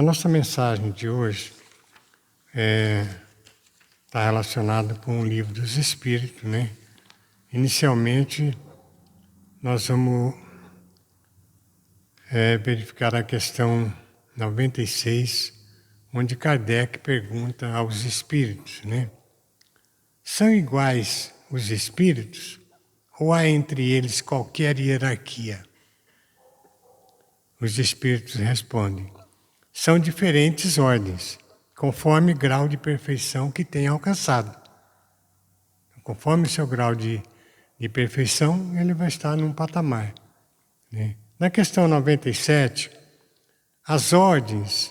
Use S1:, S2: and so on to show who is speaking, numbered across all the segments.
S1: A nossa mensagem de hoje está relacionada com o Livro dos Espíritos, né? Inicialmente, nós vamos verificar a questão 96, onde Kardec pergunta aos espíritos, né? São iguais os espíritos ou há entre eles qualquer hierarquia? Os espíritos respondem: são diferentes ordens, conforme grau de perfeição que tenha alcançado. Conforme o seu grau de perfeição, ele vai estar num patamar, né? Na questão 97, as ordens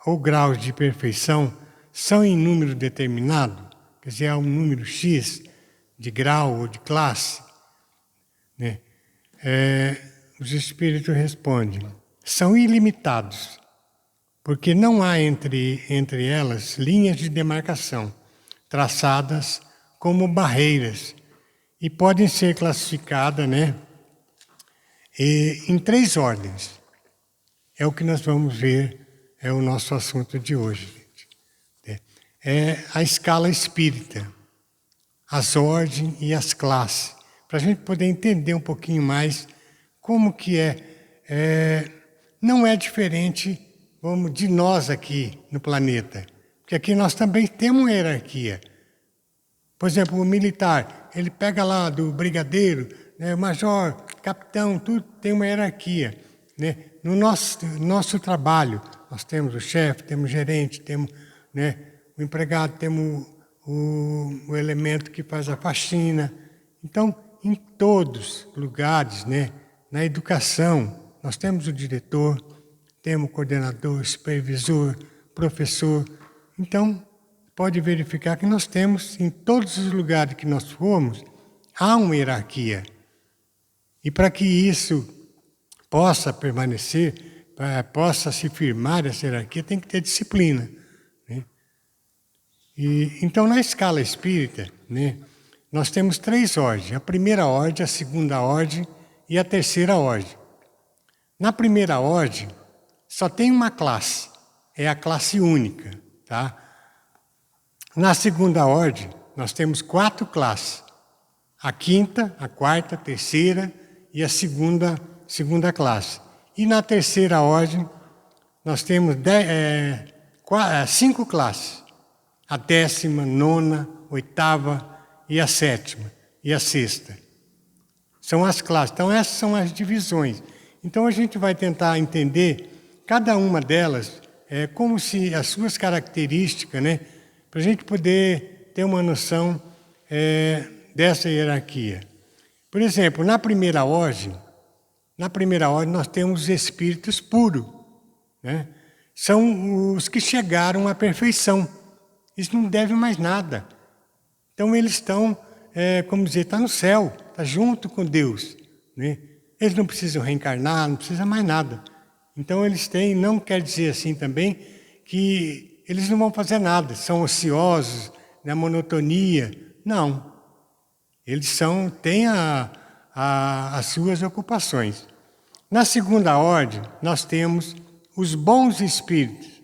S1: ou graus de perfeição são em número determinado, quer dizer, há um número X de grau ou de classe, né? Os espíritos respondem: são ilimitados, porque não há entre elas linhas de demarcação, traçadas como barreiras, e podem ser classificadas, né, em 3 ordens. É o que nós vamos ver, é o nosso assunto de hoje, gente. É a escala espírita, as ordens e as classes, para a gente poder entender um pouquinho mais como que não é diferente, vamos, de nós aqui no planeta, porque aqui nós também temos uma hierarquia. Por exemplo, o militar, ele pega lá do brigadeiro, né, major, capitão, tudo tem uma hierarquia, né? No nosso trabalho, nós temos o chefe, temos o gerente, temos, né, o empregado, temos o elemento que faz a faxina. Então, em todos os lugares, né, na educação, nós temos o diretor, temos o coordenador, supervisor, professor. Então, pode verificar que nós temos, em todos os lugares que nós formos, há uma hierarquia. E para que isso possa permanecer, possa se firmar essa hierarquia, tem que ter disciplina, né? Então, na escala espírita, né, nós temos 3 ordens: a primeira ordem, a segunda ordem e a terceira ordem. Na primeira ordem, só tem uma classe, é a classe única, tá? Na segunda ordem, nós temos 4 classes: a quinta, a quarta, a terceira e a segunda classe. E na terceira ordem, nós temos 5 classes: a 10ª, 9ª, 8ª e a 7ª e a 6ª. São as classes. Então, essas são as divisões. Então, a gente vai tentar entender cada uma delas, como se as suas características, né, para a gente poder ter uma noção dessa hierarquia. Por exemplo, na primeira ordem nós temos os espíritos puros, né? São os que chegaram à perfeição. Eles não devem mais nada. Então eles estão, como dizer, está no céu, está junto com Deus, né? Eles não precisam reencarnar, não precisam mais nada. Então eles têm, não quer dizer assim também que eles não vão fazer nada, são ociosos, na monotonia. Não. Eles têm as suas ocupações. Na segunda ordem, nós temos os bons espíritos.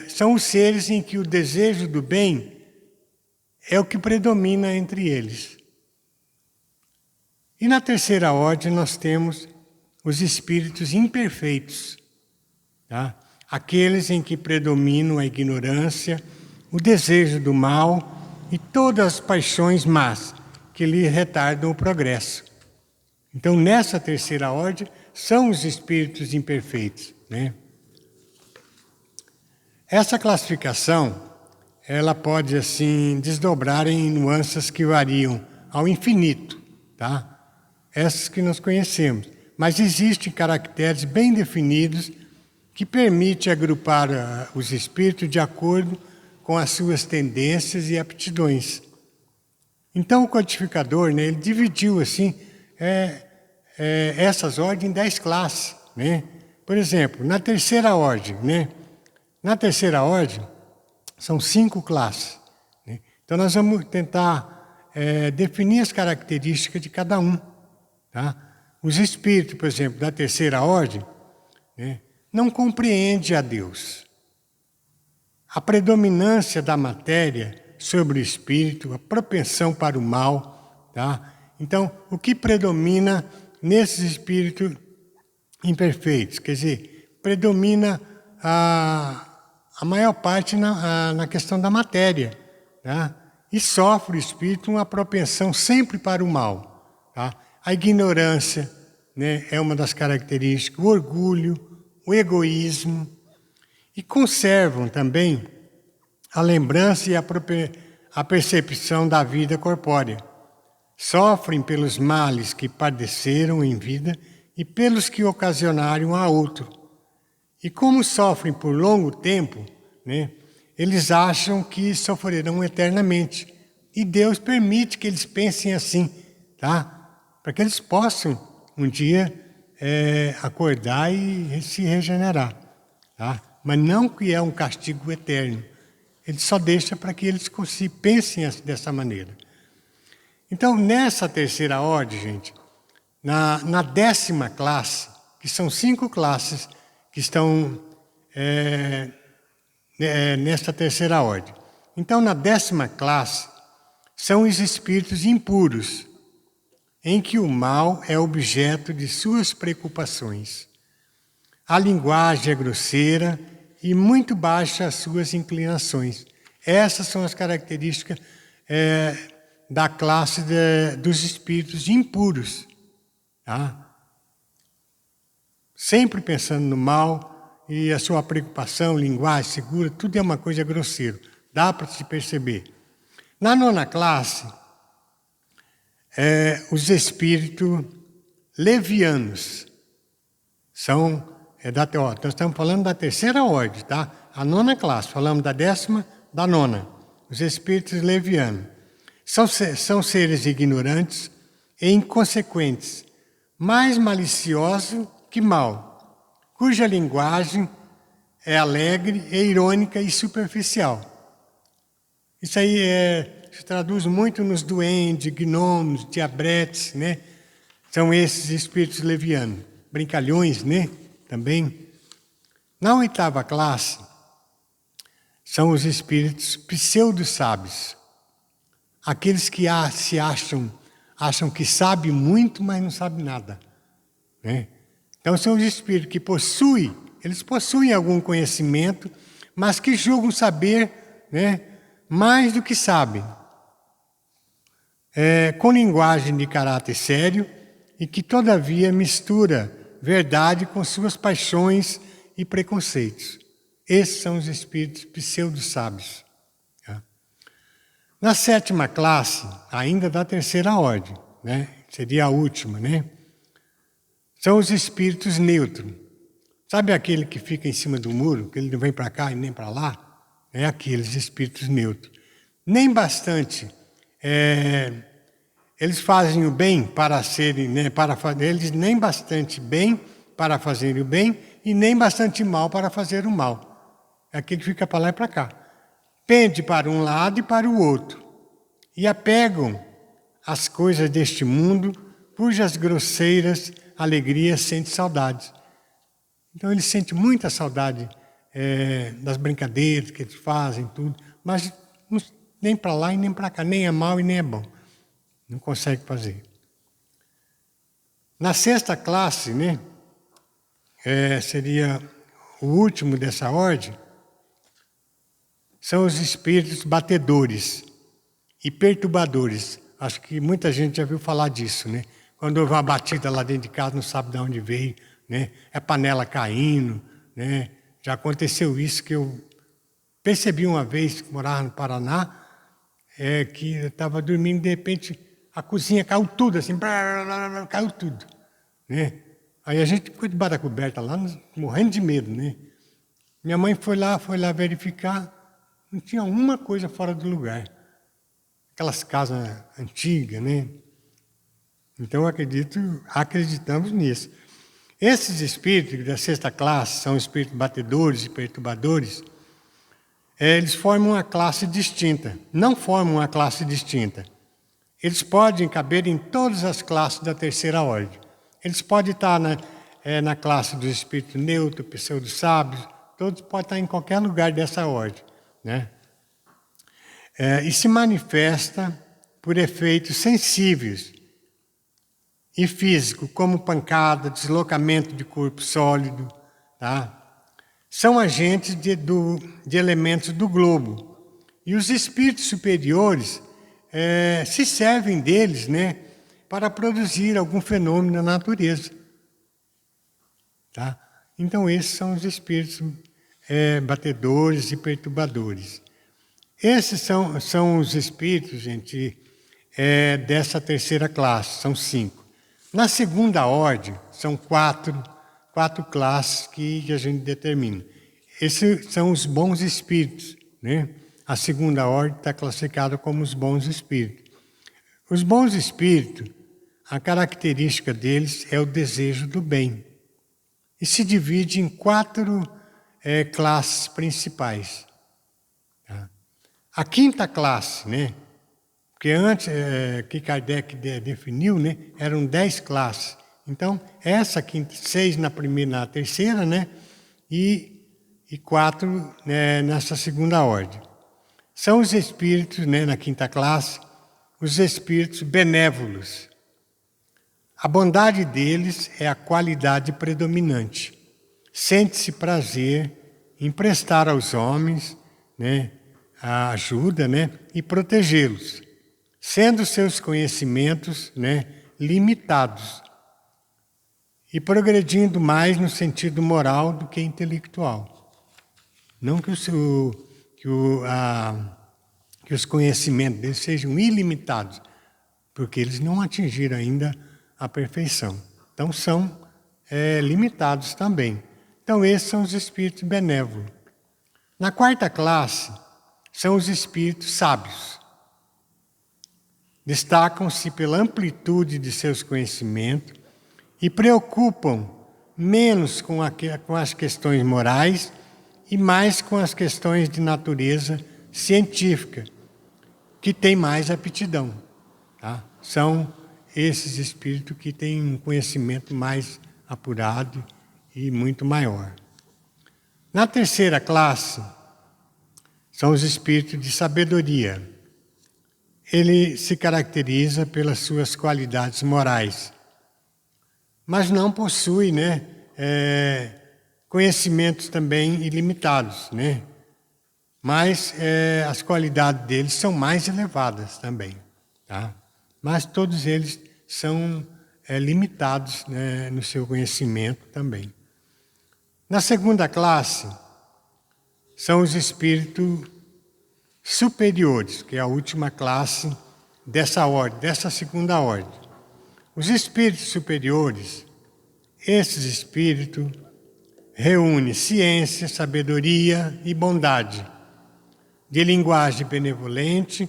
S1: São os seres em que o desejo do bem é o que predomina entre eles. E na terceira ordem, nós temos os espíritos imperfeitos, tá? Aqueles em que predominam a ignorância, o desejo do mal e todas as paixões más que lhe retardam o progresso. Então, nessa terceira ordem, são os espíritos imperfeitos, né? Essa classificação, ela pode, assim, desdobrar em nuances que variam ao infinito, tá? Essas que nós conhecemos. Mas existem caracteres bem definidos que permitem agrupar os espíritos de acordo com as suas tendências e aptidões. Então, o codificador, né, ele dividiu assim, essas ordens em 10 classes, né? Por exemplo, na terceira ordem, né? Na terceira ordem, são 5 classes, né? Então, nós vamos tentar definir as características de cada um, tá? Os espíritos, por exemplo, da terceira ordem, né, não compreende a Deus. A predominância da matéria sobre o espírito, a propensão para o mal, tá? Então, o que predomina nesses espíritos imperfeitos? Quer dizer, predomina a maior parte na questão da matéria, tá? E sofre o espírito uma propensão sempre para o mal, tá? A ignorância, né, é uma das características, o orgulho, o egoísmo, e conservam também a lembrança e a percepção da vida corpórea. Sofrem pelos males que padeceram em vida e pelos que ocasionaram a outro. E como sofrem por longo tempo, né, eles acham que sofrerão eternamente. E Deus permite que eles pensem assim, tá? Para que eles possam um dia acordar e se regenerar, tá? Mas não que é um castigo eterno. Ele só deixa para que eles pensem dessa maneira. Então, nessa terceira ordem, gente, na 10ª classe, que são 5 classes que estão nesta terceira ordem. Então, na 10ª classe, são os espíritos impuros, em que o mal é objeto de suas preocupações. A linguagem é grosseira e muito baixa as suas inclinações. Essas são as características da classe dos espíritos impuros. Tá? Sempre pensando no mal e a sua preocupação, linguagem segura, tudo é uma coisa grosseira. Dá para se perceber. Na 9ª classe, os espíritos levianos são... nós estamos falando da terceira ordem, tá? A 9ª classe, falamos da 10ª, da 9ª. Os espíritos levianos. São seres ignorantes e inconsequentes, mais maliciosos que mal, cuja linguagem é alegre e irônica e superficial. Isso aí se traduz muito nos duendes, gnomos, diabretes, né? São esses espíritos levianos. Brincalhões, né? Também. Na 8ª classe, são os espíritos pseudo-sábios. Aqueles que se acham que sabem muito, mas não sabem nada. Né? Então, são os espíritos que eles possuem algum conhecimento, mas que julgam saber, né, mais do que sabem. Com linguagem de caráter sério e que, todavia, mistura verdade com suas paixões e preconceitos. Esses são os espíritos pseudo-sábios. Tá? Na 7ª classe, ainda da terceira ordem, né? Seria a última, né? São os espíritos neutros. Sabe aquele que fica em cima do muro, que ele não vem para cá e nem para lá? É aqueles espíritos neutros. Nem bastante. Eles fazem o bem para serem, né, eles nem bastante bem para fazerem o bem e nem bastante mal para fazer o mal. É aquele que fica para lá e para cá. Pende para um lado e para o outro. E apegam as coisas deste mundo, cujas grosseiras alegrias sente saudade. Então eles sentem muita saudade das brincadeiras que eles fazem, tudo, mas nem para lá e nem para cá, nem é mal e nem é bom. Não consegue fazer. Na 6ª classe, né, seria o último dessa ordem, são os espíritos batedores e perturbadores. Acho que muita gente já viu falar disso, né? Quando houve uma batida lá dentro de casa, não sabe de onde veio, né? É panela caindo, né? Já aconteceu isso que eu percebi uma vez, que morava no Paraná, que eu estava dormindo, de repente a cozinha caiu tudo, assim, caiu tudo, né? Aí a gente ficou debaixo da coberta lá, morrendo de medo, né? Minha mãe foi lá verificar, não tinha uma coisa fora do lugar. Aquelas casas antigas, né? Então acreditamos nisso. Esses espíritos da 6ª classe, são espíritos batedores e perturbadores, eles formam uma classe distinta, não formam uma classe distinta. Eles podem caber em todas as classes da terceira ordem. Eles podem estar na classe dos espíritos neutros, pseudo-sábios, todos podem estar em qualquer lugar dessa ordem, né? E se manifesta por efeitos sensíveis e físicos, como pancada, deslocamento de corpo sólido, tá? São agentes de elementos do globo. E os espíritos superiores se servem deles, né, para produzir algum fenômeno da natureza. Tá? Então, esses são os espíritos batedores e perturbadores. Esses são os espíritos, gente, dessa terceira classe, são 5. Na segunda ordem, são quatro classes que a gente determina. Esses são os bons espíritos, né? A segunda ordem está classificada como os bons espíritos. Os bons espíritos, a característica deles é o desejo do bem. E se divide em 4 classes principais. Tá? A quinta classe, né? Porque antes, que Kardec definiu, né, eram 10 classes. Então, essa quinta, 6 na primeira, na terceira, né, e 4 nessa segunda ordem. São os espíritos, né, na quinta classe, os espíritos benévolos. A bondade deles é a qualidade predominante. Sente-se prazer em prestar aos homens, né, a ajuda, né, e protegê-los, sendo seus conhecimentos, né, limitados e progredindo mais no sentido moral do que intelectual. Não que os conhecimentos deles sejam ilimitados, porque eles não atingiram ainda a perfeição. Então, são limitados também. Então, esses são os espíritos benévolos. Na quarta classe, são os espíritos sábios. Destacam-se pela amplitude de seus conhecimentos e preocupam menos com as questões morais e mais com as questões de natureza científica, que tem mais aptidão. Tá? São esses espíritos que têm um conhecimento mais apurado e muito maior. Na terceira classe, são os espíritos de sabedoria. Ele se caracteriza pelas suas qualidades morais, mas não possui, né, conhecimentos também ilimitados, né? Mas as qualidades deles são mais elevadas também, tá? Mas todos eles são limitados, né, no seu conhecimento também. Na segunda classe, são os espíritos superiores, que é a última classe dessa ordem, dessa segunda ordem. Os espíritos superiores, esses espíritos reúnem ciência, sabedoria e bondade, de linguagem benevolente,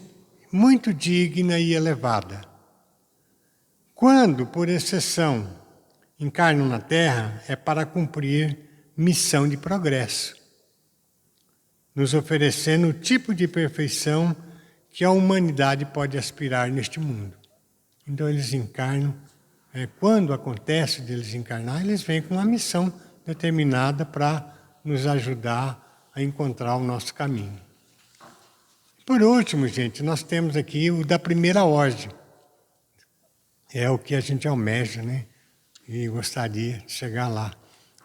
S1: muito digna e elevada. Quando, por exceção, encarnam na Terra, é para cumprir missão de progresso, nos oferecendo o tipo de perfeição que a humanidade pode aspirar neste mundo. Então eles encarnam, quando acontece de eles encarnar, eles vêm com uma missão determinada para nos ajudar a encontrar o nosso caminho. Por último, gente, nós temos aqui o da primeira ordem. É o que a gente almeja, né? E gostaria de chegar lá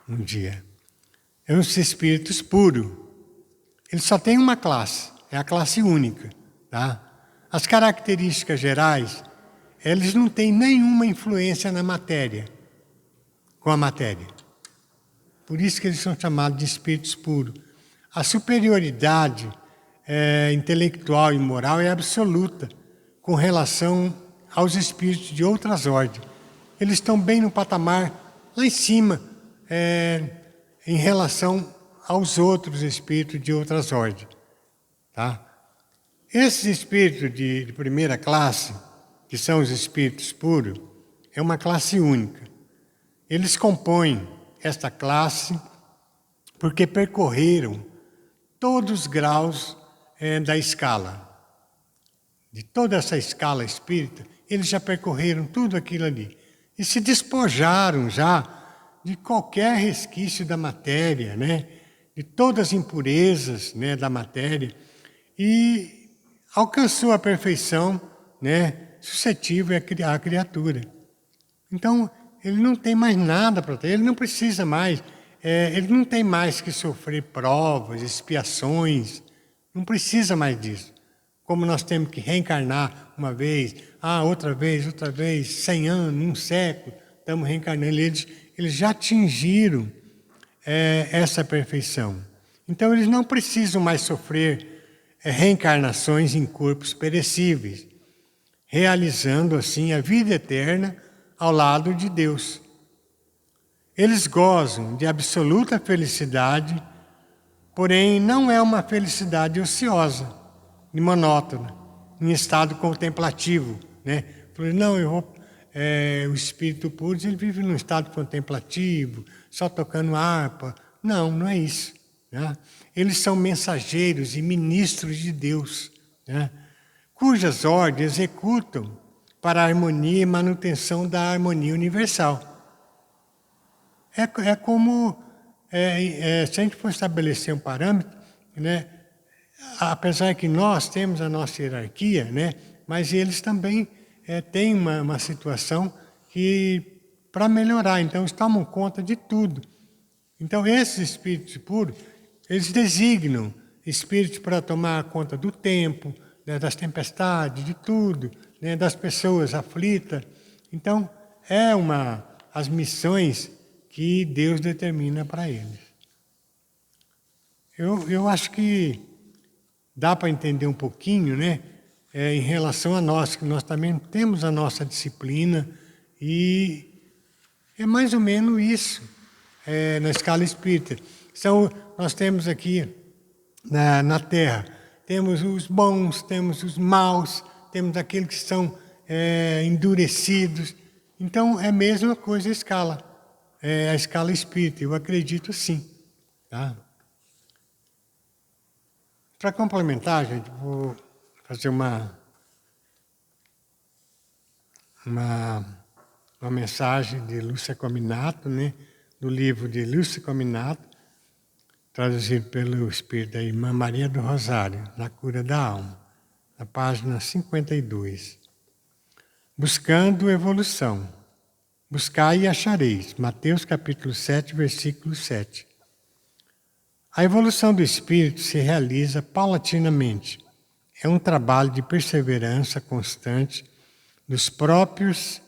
S1: um dia. É os espíritos puros. Eles só têm uma classe, é a classe única. Tá? As características gerais, eles não têm nenhuma influência na matéria, com a matéria. Por isso que eles são chamados de espíritos puros. A superioridade intelectual e moral é absoluta com relação aos espíritos de outras ordens. Eles estão bem no patamar, lá em cima, em relação aos outros espíritos de outras ordens. Tá? Esses espíritos de primeira classe, que são os espíritos puros, é uma classe única. Eles compõem esta classe porque percorreram todos os graus da escala. De toda essa escala espírita, eles já percorreram tudo aquilo ali. E se despojaram já de qualquer resquício da matéria, né? De todas as impurezas, né, da matéria, e alcançou a perfeição, né, suscetível à criatura. Então, ele não tem mais nada para ter, ele não precisa mais, ele não tem mais que sofrer provas, expiações, não precisa mais disso. Como nós temos que reencarnar uma vez, outra vez, 100 anos, um século, estamos reencarnando. Eles já atingiram essa perfeição. Então, eles não precisam mais sofrer reencarnações em corpos perecíveis, realizando assim a vida eterna ao lado de Deus. Eles gozam de absoluta felicidade, porém não é uma felicidade ociosa e monótona, em estado contemplativo, né? Falei, não, o espírito puro, ele vive num estado contemplativo, só tocando harpa. Não, não é isso, né? Eles são mensageiros e ministros de Deus, né? Cujas ordens executam para a harmonia e manutenção da harmonia universal. É como, se a gente for estabelecer um parâmetro, né, apesar que nós temos a nossa hierarquia, né, mas eles também têm uma situação que, para melhorar, então eles tomam conta de tudo. Então esses espíritos puros, eles designam espíritos para tomar conta do tempo, né, das tempestades, de tudo, né, das pessoas aflitas. Então, as missões que Deus determina para eles. Eu acho que dá para entender um pouquinho, né, em relação a nós, que nós também temos a nossa disciplina, e é mais ou menos isso, na escala espírita. Nós temos aqui na Terra, temos os bons, temos os maus, temos aqueles que são endurecidos. Então, é a mesma coisa a escala. A escala espírita, eu acredito sim. Tá? Para complementar, gente, vou fazer uma mensagem de Lúcia Cominato, né? Do livro de Lúcia Cominato, traduzido pelo Espírito da Irmã Maria do Rosário, Na Cura da Alma, na página 52. Buscando evolução. Buscai e achareis. Mateus capítulo 7, versículo 7. A evolução do espírito se realiza paulatinamente. É um trabalho de perseverança constante dos próprios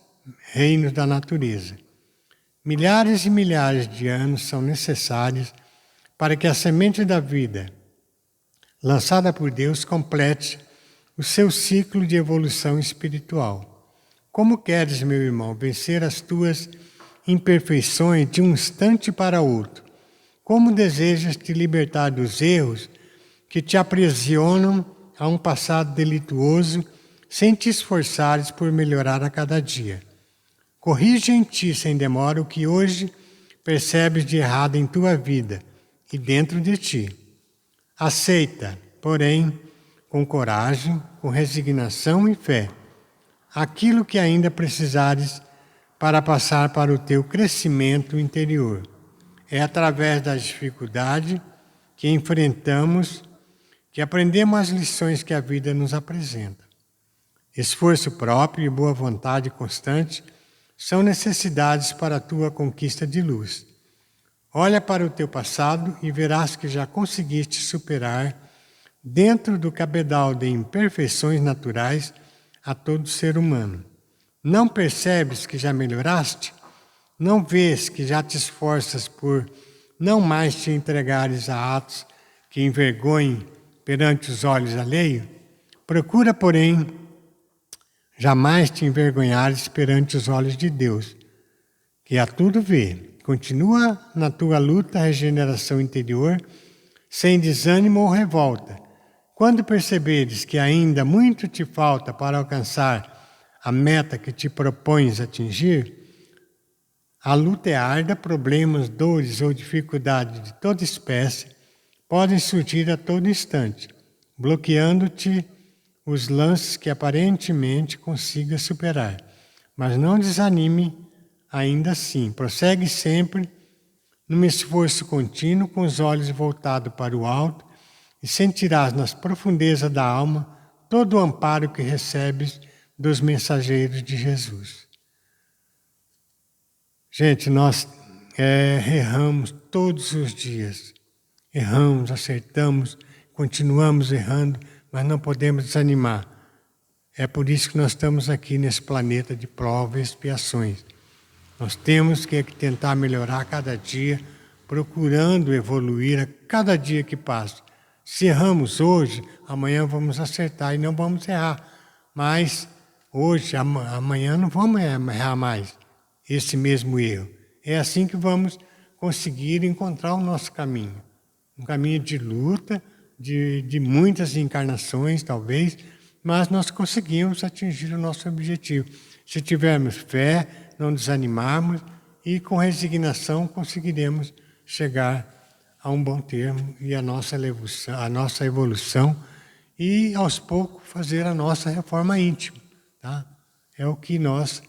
S1: reinos da natureza. Milhares e milhares de anos são necessários para que a semente da vida, lançada por Deus, complete o seu ciclo de evolução espiritual. Como queres, meu irmão, vencer as tuas imperfeições de um instante para outro? Como desejas te libertar dos erros que te aprisionam a um passado delituoso sem te esforçares por melhorar a cada dia? Corrige em ti sem demora o que hoje percebes de errado em tua vida e dentro de ti. Aceita, porém, com coragem, com resignação e fé, aquilo que ainda precisares para passar para o teu crescimento interior. É através da dificuldade que enfrentamos que aprendemos as lições que a vida nos apresenta. Esforço próprio e boa vontade constante são necessidades para a tua conquista de luz. Olha para o teu passado e verás que já conseguiste superar, dentro do cabedal de imperfeições naturais, a todo ser humano. Não percebes que já melhoraste? Não vês que já te esforças por não mais te entregares a atos que envergonhem perante os olhos alheios? Procura, porém, jamais te envergonhares perante os olhos de Deus, que a tudo vê. Continua na tua luta a regeneração interior, sem desânimo ou revolta. Quando perceberes que ainda muito te falta para alcançar a meta que te propões atingir, a luta é árdua, problemas, dores ou dificuldades de toda espécie podem surgir a todo instante, bloqueando-te os lances que aparentemente consigas superar. Mas não desanime ainda assim, prossegue sempre num esforço contínuo, com os olhos voltados para o alto, e sentirás nas profundezas da alma todo o amparo que recebes dos mensageiros de Jesus. Gente, nós erramos todos os dias. Erramos, acertamos, continuamos errando, mas não podemos desanimar. É por isso que nós estamos aqui nesse planeta de provas e expiações. Nós temos que tentar melhorar a cada dia, procurando evoluir a cada dia que passa. Se erramos hoje, amanhã vamos acertar e não vamos errar. Mas hoje, amanhã não vamos errar mais esse mesmo erro. É assim que vamos conseguir encontrar o nosso caminho. Um caminho de luta, de muitas encarnações talvez, mas nós conseguimos atingir o nosso objetivo. Se tivermos fé, não desanimarmos e com resignação conseguiremos chegar a um bom termo e a nossa evolução e aos poucos fazer a nossa reforma íntima. Tá? É o que nós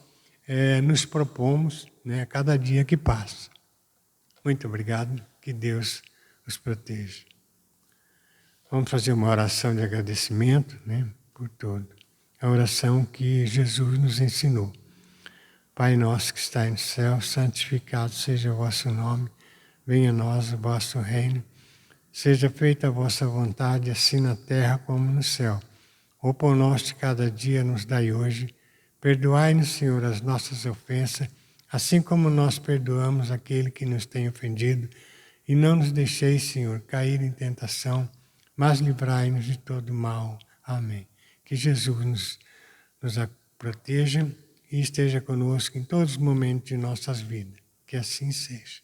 S1: nos propomos, né, a cada dia que passa. Muito obrigado, que Deus os proteja. Vamos fazer uma oração de agradecimento, né, por tudo. A oração que Jesus nos ensinou. Pai nosso que está no céu, santificado seja o vosso nome. Venha a nós o vosso reino. Seja feita a vossa vontade, assim na terra como no céu. O pão nosso de cada dia nos dai hoje. Perdoai-nos, Senhor, as nossas ofensas, assim como nós perdoamos aquele que nos tem ofendido. E não nos deixeis, Senhor, cair em tentação, mas livrai-nos de todo mal. Amém. Que Jesus nos proteja e esteja conosco em todos os momentos de nossas vidas. Que assim seja.